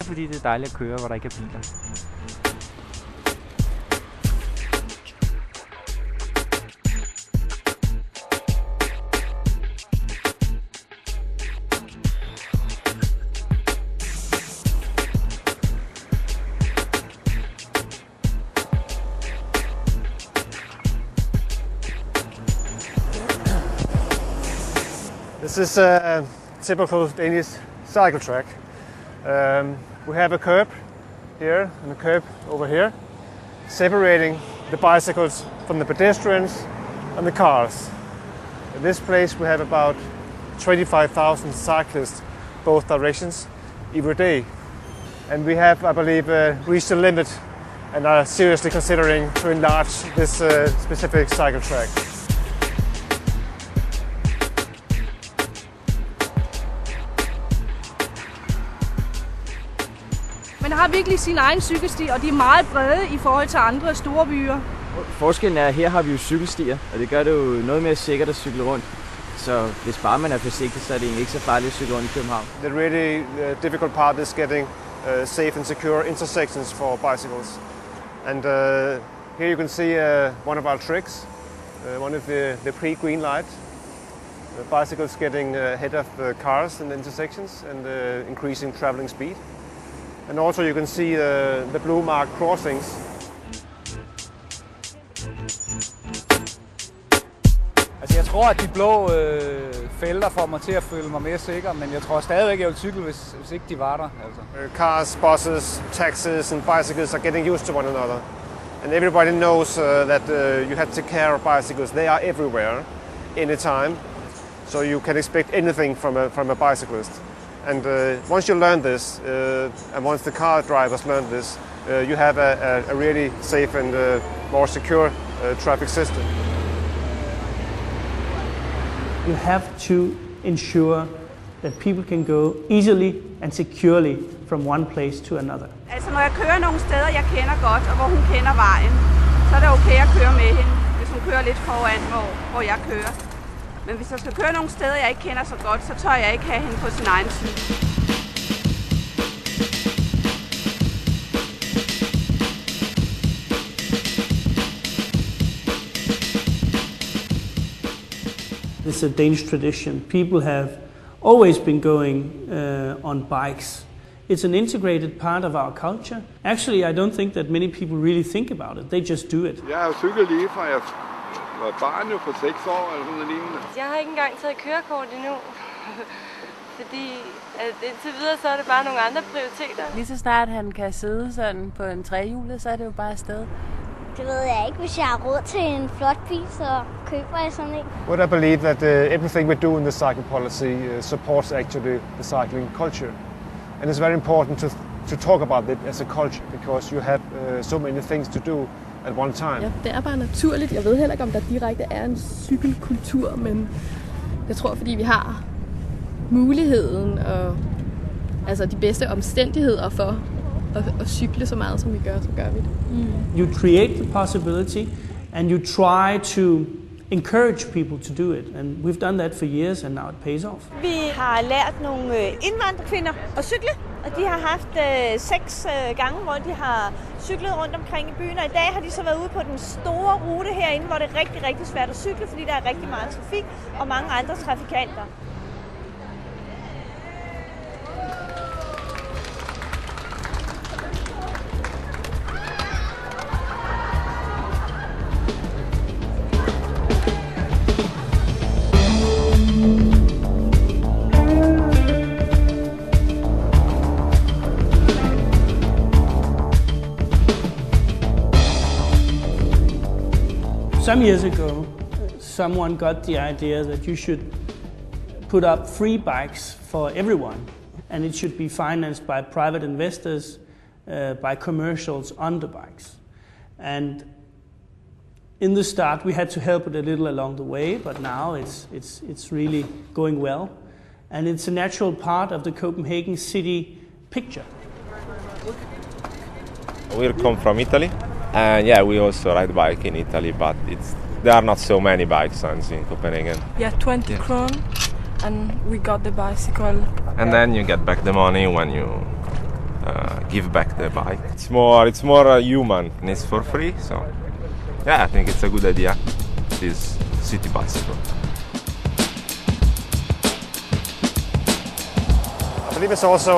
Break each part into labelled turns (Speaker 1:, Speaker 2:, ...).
Speaker 1: Fordi det er dejligt at køre, hvor der ikke er biler.
Speaker 2: This is a typical Danish cycle track. We have a curb here and a curb over here, separating the bicycles from the pedestrians and the cars. In this place we have about 25,000 cyclists both directions every day. And we have, I believe, reached the limit and are seriously considering to enlarge this specific cycle track.
Speaker 3: Man har virkelig sin egen cykelsti, og de er meget brede i forhold til andre store byer.
Speaker 1: Forskellen er, at her har vi jo cykelstier, og det gør det jo noget mere sikkert at cykle rundt. Så hvis bare man er forsigtig, så er det egentlig ikke så farligt at cykle rundt i København.
Speaker 2: The really difficult part is getting safe and secure intersections for bicycles. And here you can see one of our tricks, one of the pre-green light. Bicycles getting ahead of cars in the intersections and increasing traveling speed. And also you can see the blue mark crossings.
Speaker 4: Altså jeg tror, at de blå felter får mig til at føle mig mere sikker, men jeg tror stadigvæk, jeg vil cykle, hvis ikke de var der. Altså.
Speaker 2: Cars, buses, taxis and bicycles are getting used to one another. And everybody knows that you have to take care of bicycles. They are everywhere, anytime. So you can expect anything from a bicyclist. And once you learn this, and once the car drivers learn this, you have a really safe and more secure traffic system.
Speaker 5: You have to ensure that people can go easily and securely from one place to another.
Speaker 3: Altså når jeg kører nogle steder, jeg kender godt, og hvor hun kender vejen, så er det okay at køre med hende, hvis hun kører lidt foran, hvor jeg kører. Men hvis jeg skal køre nogle steder, jeg ikke kender så godt, så tør jeg ikke have hende på sin egen cykel.
Speaker 5: It's a Danish tradition. People have always been going on bikes. It's an integrated part of our culture. Actually, I don't think that many people really think about it. They just do it.
Speaker 6: Jeg har jo cyklet lige fra jeg var barn jo på 6 år eller sådan noget lignende.
Speaker 7: Jeg har ikke engang taget kørekort endnu. Fordi indtil videre så er det bare nogle andre prioriteter.
Speaker 8: Lige så snart han kan sidde sådan på en trehjulet, så er det jo bare afsted.
Speaker 9: Det ved jeg ikke. Hvis jeg har råd til en flot bil, så køber jeg sådan en.
Speaker 2: What I believe that everything we do in the cycle policy supports actually the cycling culture. And it's very important to talk about it as a culture, because you have so many things to do at one time.
Speaker 10: Ja, det er bare naturligt. Jeg ved heller ikke, om der direkte er en cykelkultur, men jeg tror, fordi vi har muligheden og altså de bedste omstændigheder for at cykle så meget, som vi gør, så gør vi det.
Speaker 5: You create the possibility, and you try to encourage people to do it. And we've done that for years, and now it pays off.
Speaker 11: Vi har lært nogle indvandrerkvinder at cykle, og de har haft 6 gange, hvor de har cyklet rundt omkring i byen. Og i dag har de så været ude på den store rute herinde, hvor det er rigtig, rigtig svært at cykle, fordi der er rigtig meget trafik og mange andre trafikanter.
Speaker 5: Some years ago, someone got the idea that you should put up free bikes for everyone, and it should be financed by private investors, by commercials on the bikes. And in the start, we had to help it a little along the way, but now it's really going well, and it's a natural part of the Copenhagen city picture.
Speaker 12: We come from Italy. And yeah, we also ride bike in Italy, but there are not so many bike signs in Copenhagen.
Speaker 13: Yeah, 20 kron, and we got the bicycle.
Speaker 12: And then you get back the money when you give back the bike. It's more human, and it's for free. So yeah, I think it's a good idea. This city bicycle.
Speaker 2: I believe it's also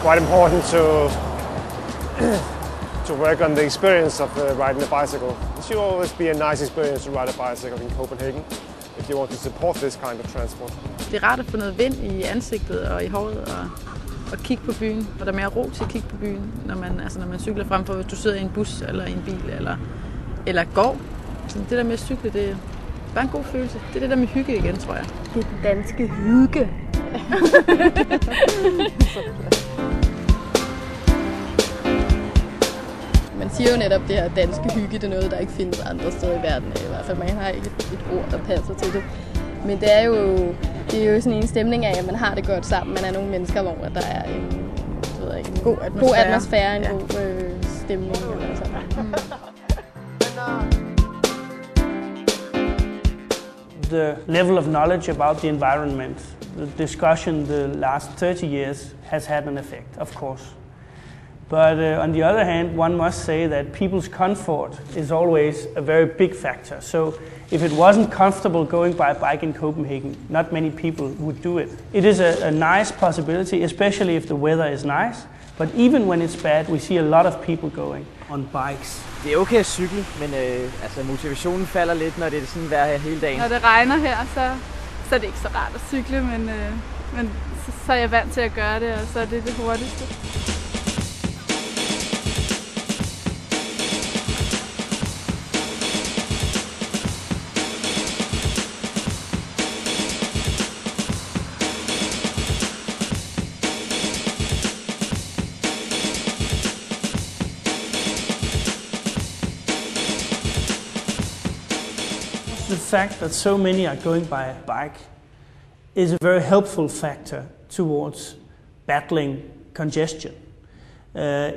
Speaker 2: quite important to work on the experience of riding a bicycle. It should always be a nice experience to ride a bicycle in Copenhagen if you want to support this kind of transport.
Speaker 13: Det er rart at få noget vind i ansigtet og i håret og kigge på byen, og der er mere ro til at kigge på byen, når man cykler frem for, hvis du sidder i en bus eller i en bil eller går. Så det der med at cykle, det er bare en god følelse. Det er det der med hygge igen, tror jeg.
Speaker 9: Det er den danske hygge.
Speaker 10: Man siger jo netop, det her danske hygge, det er noget, der ikke findes andre steder i verden. I hvert fald, man har ikke et ord, der passer til det. Men det er jo sådan en stemning af, at man har det godt sammen. Man er nogle mennesker, hvor der er en god atmosfære, en god stemning. Eller sådan.
Speaker 5: The level of knowledge about the environment, the discussion the last 30 years has had an effect, of course. But on the other hand, one must say that people's comfort is always a very big factor. So if it wasn't comfortable going by bike in Copenhagen, not many people would do it. It is a nice possibility, especially if the weather is nice. But even when it's bad, we see a lot of people going on bikes.
Speaker 1: Det er okay at cykle, men motivationen falder lidt, når det er sådan vejr her hele dagen.
Speaker 14: Når det regner her, så er det ikke så rart at cykle, men så er jeg vant til at gøre det, og så er det det hurtigste.
Speaker 5: The fact that so many are going by bike is a very helpful factor towards battling congestion.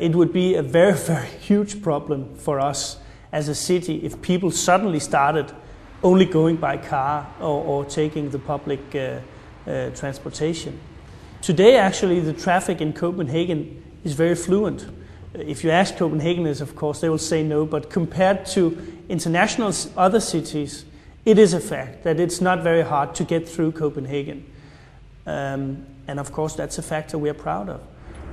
Speaker 5: It would be a very, very huge problem for us as a city if people suddenly started only going by car or taking the public transportation. Today, actually, the traffic in Copenhagen is very fluent. If you ask Copenhageners, of course, they will say no, but compared to international other cities, it is a fact that it's not very hard to get through Copenhagen. And of course, that's a factor we are proud of.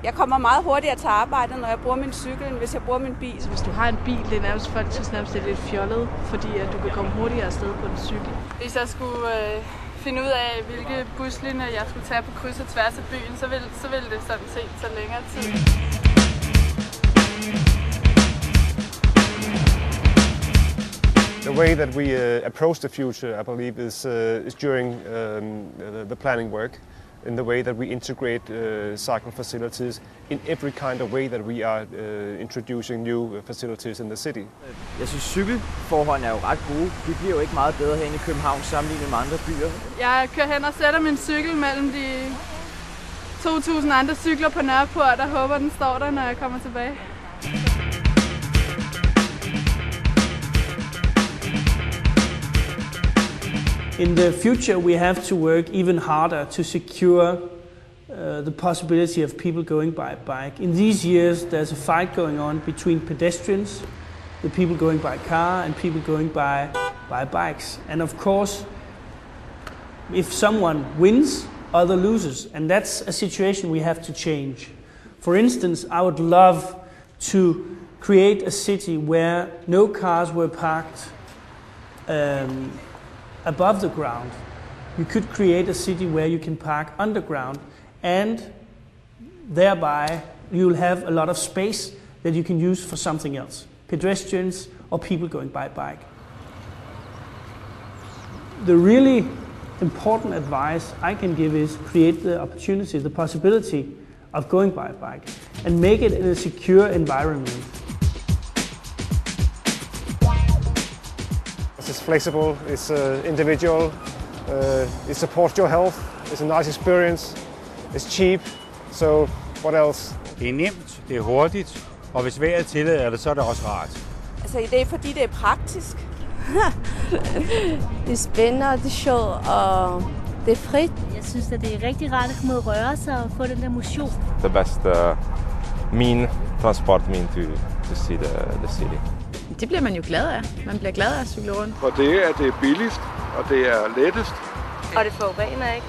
Speaker 3: Jeg kommer meget hurtigere til arbejde, når jeg bruger min cykel, end hvis jeg bruger min bil.
Speaker 13: Hvis du har en bil, det er nærmest faktisk nærmest lidt fjollet, fordi at du kan komme hurtigere afsted på en cykel.
Speaker 14: Hvis jeg skulle finde ud af, hvilke buslinjer jeg skulle tage på kryds og tværs af byen, så ville det sådan set tage længere tid.
Speaker 2: The way that we approach the future, I believe, is during the planning work, in the way that we integrate cycle facilities in every kind of way that we are introducing new facilities in the city.
Speaker 1: Jeg synes, cykelforholdene er jo ret gode. De bliver jo ikke meget bedre herinde i København sammenlignet med andre byer.
Speaker 14: Jeg kører hen og sætter min cykel mellem de 2.000 andre cykler på Nørreport og håber, den står der, når jeg kommer tilbage.
Speaker 5: In the future, we have to work even harder to secure the possibility of people going by bike. In these years, there's a fight going on between pedestrians, the people going by car, and people going by bikes. And of course, if someone wins, other loses. And that's a situation we have to change. For instance, I would love to create a city where no cars were parked above the ground. You could create a city where you can park underground, and thereby you'll have a lot of space that you can use for something else, pedestrians or people going by bike. The really important advice I can give is create the opportunity, the possibility of going by bike, and make it in a secure environment.
Speaker 2: It's flexible, it's individual, it supports your health, it's a nice experience, it's cheap, so what else?
Speaker 15: Det er nemt, det er hurtigt, og hvis vejret tillader det, så er det også rart.
Speaker 3: Altså det er fordi det er praktisk.
Speaker 9: Det er spændende, og det er sjovt, og det er frit.
Speaker 16: Jeg synes, at det er rigtig rart at komme ud og røre sig og få den der motion.
Speaker 12: The best mean transport me to see the city.
Speaker 13: Det bliver man jo glad af. Man bliver glad af at cykle rundt.
Speaker 6: For det er billigst, og det er lettest.
Speaker 7: Og det forurener ikke.